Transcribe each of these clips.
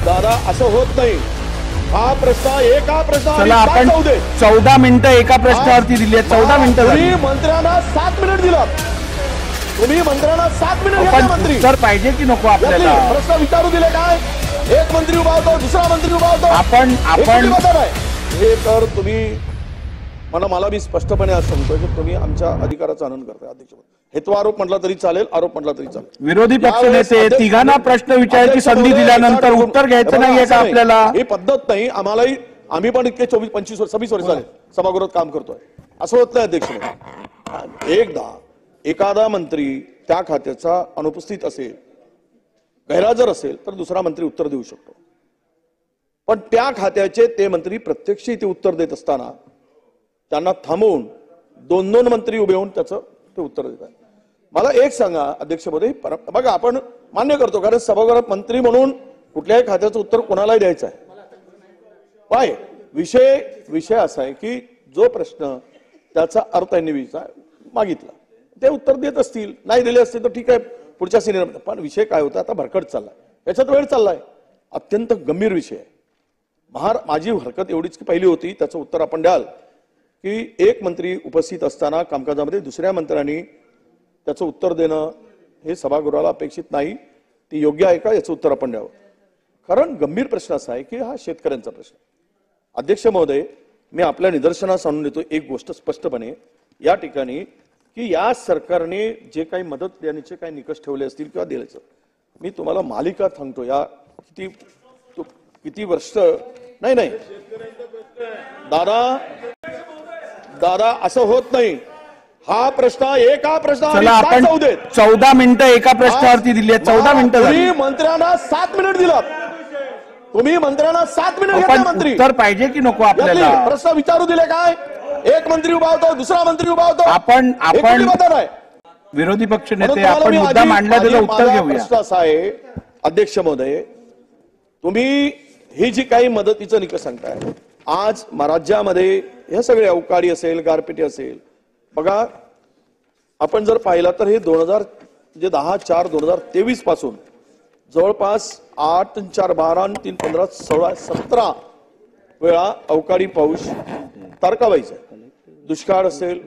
दादा असं होत नाही. हा प्रश्न एका प्रश्नावर चला आपण 14 मिनिटं एका प्रश्नावरती दिली आहेत. 14 मिनिटं झाली. तुम्ही मंत्र्यांना 7 मिनिट दिलात. तुम्ही मंत्र्यांना 7 मिनिट घेतले. मंत्री उत्तर पाहिजे की नको आपल्याला? प्रश्न विचारू दिले काय? एक मंत्री उभा होतो, दुसरा मंत्री उभा होतो. आपण हे तर तुम्ही मला मी स्पष्टपणे असं सांगतोय की तुम्ही आमच्या अधिकाराचा आनंद करताय. अध्यक्ष हेतू आरोप म्हटला तरी चालेल, आरोप म्हटला तरी चालेल. विरोधी पक्षनेते तिघांना प्रश्न विचारायची संधी दिल्यानंतर उत्तर घ्यायचं नाहीये का आपल्याला? ही पद्धत नाही. आम्ही पण इतके 24-25 26 वर्ष झाले सभागृहात काम करतोय. असं होत नाही अध्यक्ष. एकदा एखादा मंत्री त्या खात्याचा अनुपस्थित असेल, गैरहजर असेल तर दुसरा मंत्री उत्तर देऊ शकतो. पण त्या खात्याचे ते मंत्री प्रत्यक्ष इथे उत्तर देत असताना त्यांना थांबवून 2-2 मंत्री उभे होऊन त्याचं ते उत्तर देतात. मला एक सांगा अध्यक्ष महोदय, बघा आपण मान्य करतो कारण सभागृहात मंत्री म्हणून कुठल्याही खात्याचं उत्तर कोणालाही द्यायचं आहे. काय विषय असा आहे की जो प्रश्न त्याचा अर्थ त्यांनी मागितला ते उत्तर देत असतील, नाही दिले असतील तर ठीक आहे पुढच्या सिनियर. पण विषय काय होता आता भरकट चाललाय, याच्यात वेळ चाललाय, अत्यंत गंभीर विषय आहे. माझी हरकत एवढीच की पहिली होती त्याचं उत्तर आपण द्याल की एक मंत्री उपस्थित असताना कामकाजामध्ये दुसऱ्या मंत्र्यांनी त्याचं उत्तर देणं हे सभागृहाला अपेक्षित नाही. ती योग्य आहे का याचं उत्तर आपण द्यावं. कारण गंभीर प्रश्न असा आहे की हा शेतकऱ्यांचा प्रश्न. अध्यक्ष महोदय, मी आपल्या निदर्शनास आणून देतो एक गोष्ट स्पष्टपणे या ठिकाणी की या सरकारने जे काही मदत देण्याचे काही निकष ठेवले असतील किंवा द्यायचं, मी तुम्हाला मालिका सांगतो. या किती वर्ष नाही दादा असं होत नाही. हा प्रश्न एका प्रश्नावर आपण 14 मिनिटं एका प्रश्नावरती दिली आहेत. 14 मिनिटं झाली. मंत्र्यांना 7 मिनिट दिलात. तुम्ही मंत्र्यांना 7 मिनिट घेतले. मंत्री उत्तर पाहिजे की नको आपल्याला? प्रश्न विचारू दिले काय? एक मंत्री उभा होतो, दुसरा मंत्री उभा होतो. आपण विरोधी पक्ष नेते आपण मुद्दा मांडला त्याचं उत्तर घेऊया. प्रश्न असा आहे अध्यक्ष महोदय, तुम्ही ही जी काही मदतीचं निकष सांगताय आज राज्यामध्ये हे सगळे अवकाळी असेल, गारपिटी असेल, बघा आपण जर पाहिलं तर हे 10/4/2023 पासून जवळपास 8 × 4 = 12 × 3 = 15 16 17 वेळा अवकाळी पाऊस तारकावाईचा. दुष्काळ असेल,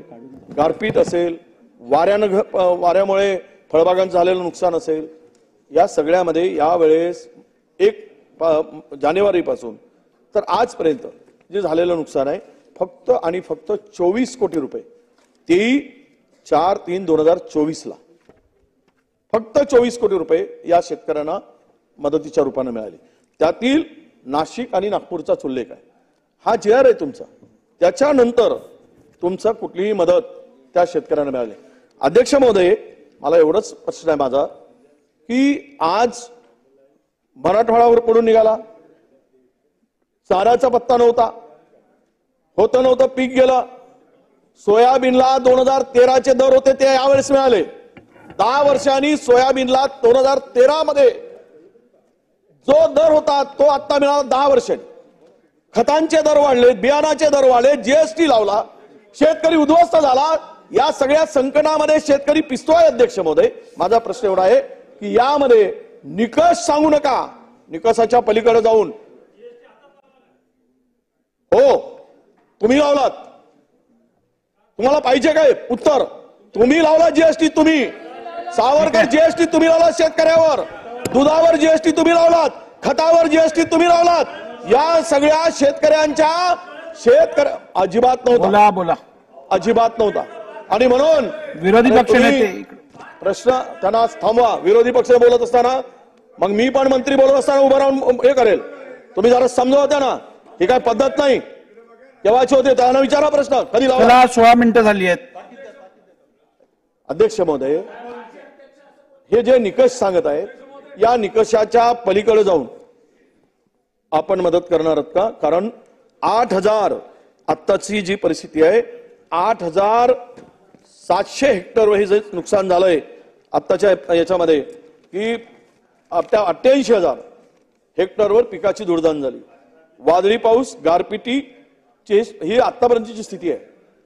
गारपीट असेल, वाऱ्यामुळे फळबागांचं झालेलं नुकसान असेल, या सगळ्यामध्ये यावेळेस 1 जानेवारी पासून तर आजपर्यंत जे झालेलं नुकसान आहे फक्त आणि फक्त 24 कोटी रुपये. तेही 4/3/2024 ला फक्त 24 कोटी रुपये या शेतकऱ्यांना मदतीच्या रूपाने मिळाले. त्यातील नाशिक आणि नागपूरचा उल्लेख आहे. हा JR आहे तुमचा, त्याच्यानंतर तुमचा कुठलीही मदत त्या शेतकऱ्यांना मिळाली. अध्यक्ष महोदय, मला एवढंच प्रश्न आहे माझा की आज मराठवाड्यावर पडून निघाला, चाऱ्याचा पत्ता नव्हता, नव्हतं पीक गेलं. सोयाबीनला 2013 दर होते ते यावेळेस मिळाले. 10 वर्षांनी सोयाबीनला 2013 मध्ये जो दर होता तो आता मिळाला 10 वर्षांनी. खतांचे दर वाढले, बियाणाचे दर वाढले, GST लावला, शेतकरी उद्ध्वस्त झाला. या सगळ्या संकटामध्ये शेतकरी पिसतोय. अध्यक्ष महोदय, माझा प्रश्न एवढा आहे की यामध्ये निकष सांगू नका, निकषाच्या पलीकडे जाऊन हो तुम्ही लावलात, तुम्हाला पाहिजे काय उत्तर? तुम्ही लावला GST, तुम्ही सावरकर GST तुम्ही लावलात शेतकऱ्यावर, दुधावर GST तुम्ही लावलात, खतावर GST तुम्ही लावलात. या सगळ्या शेतकऱ्यांच्या अजिबात नव्हता, बोला अजिबात नव्हता. आणि म्हणून विरोधी पक्ष नेते प्रश्न त्यांना थांबवा. विरोधी पक्ष बोलत असताना मग मी पण मंत्री बोलत असताना उभं राहून हे करेल. तुम्ही जरा समजवा त्यांना, ही काय पद्धत नाही. केव्हाचे होते त्यांना विचारा प्रश्न, कधी लावला? 16 मिनिटं झाली आहेत. अध्यक्ष महोदय, हे जे निकष सांगत आहेत या निकषाच्या पलीकडे जाऊन आपण मदत करणार आहात का? कारण 8,000 आत्ताची जी परिस्थिती आहे 8,700 हेक्टर हे जे नुकसान झालंय आत्ताच्या याच्यामध्ये की 88,000 हेक्टरवर पिकाची धुळदाण झाली. वादळी पाऊस, गारपिटी ही आतापर्यंतची स्थिती आहे.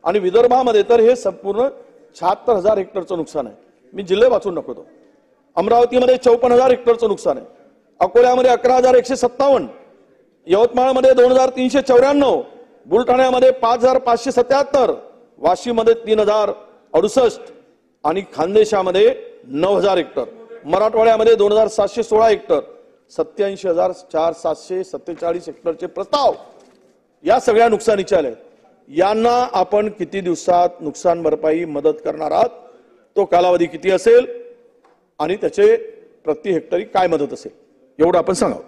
आणि विदर्भामध्ये तर हे संपूर्ण 76,000 हेक्टरचं नुकसान आहे. मी जिल्हे वाचून दाखवतो. अमरावतीमध्ये 54,000 हेक्टरचं नुकसान आहे. अकोल्यामध्ये 11,157, यवतमाळमध्ये 2,394, बुलढाण्यामध्ये 5,577, वाशीमध्ये 3,068 आणि खानदेशामध्ये 9,000 हेक्टर, मराठवाड्यामध्ये 2,716 हेक्टर, 87,747 हेक्टरचे प्रस्ताव या सगळ्या नुकसानीचे आले. यांना आपण किती दिवसात नुकसान भरपाई मदत करणार आहात, तो कालावधी किती असेल आणि त्याचे प्रति हेक्टरी काय मदत असेल एवढं आपण सांगावं.